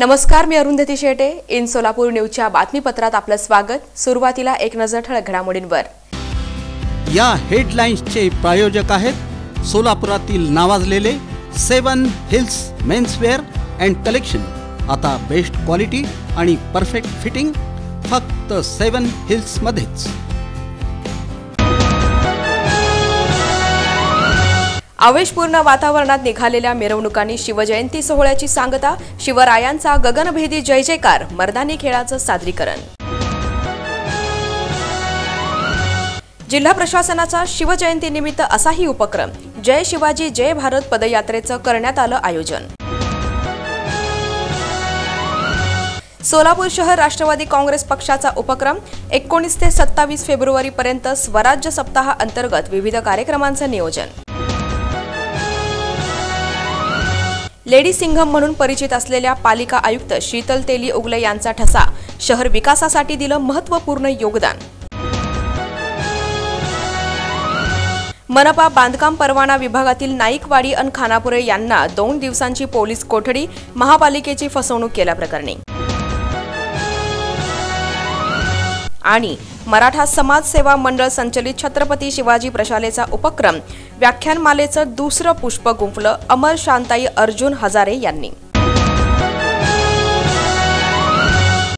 नमस्कार, मी अरुंधती शेटे. इन सोलापूर न्यूजच्या बातमीपत्रात आपलं स्वागत. सुरुवातीला एक नजर ठळक घडामोडींवर. या हेडलाईन्सचे प्रायोजक आहेत सोलापुरातील नावाजलेले 7 हिल्स मेन्सवेअर अँड कलेक्शन. आता बेस्ट क्वालिटी आणि परफेक्ट फिटिंग फक्त 7 हिल्स मध्येच. आवेशपूर्ण वातावरणात निघालेल्या मिरवणुकांनी शिवजयंती सोहळ्याची सांगता. शिवरायांचा गगनभेदी जय जयकार, मर्दानी खेळाचं सादरीकरण. जिल्हा प्रशासनाचा शिवजयंतीनिमित्त असाही उपक्रम. जय शिवाजी जय भारत पदयात्रेचं करण्यात आलं आयोजन. सोलापूर शहर राष्ट्रवादी काँग्रेस पक्षाचा उपक्रम. 19 ते 27 फेब्रुवारीपर्यंत स्वराज्य सप्ताहा अंतर्गत विविध कार्यक्रमांचं नियोजन. लेडी सिंघम म्हणून परिचित असलेल्या पालिका आयुक्त शीतल तेली उगले यांचा ठसा. शहर विकासासाठी दिलं महत्त्वपूर्ण योगदान. मनपा बांधकाम परवाना विभागातील नाईकवाडी आणि खानापुरे यांना 2 दिवसांची पोलीस कोठडी. महापालिकेची फसवणूक केल्याप्रकरणी. आणि मराठा समाज सेवा मंडळ संचलित छत्रपती शिवाजी प्रशालेचा उपक्रम. व्याख्यानमालेचं दुसरं पुष्प गुंफलं अमर शांताई अर्जुन हजारे यांनी.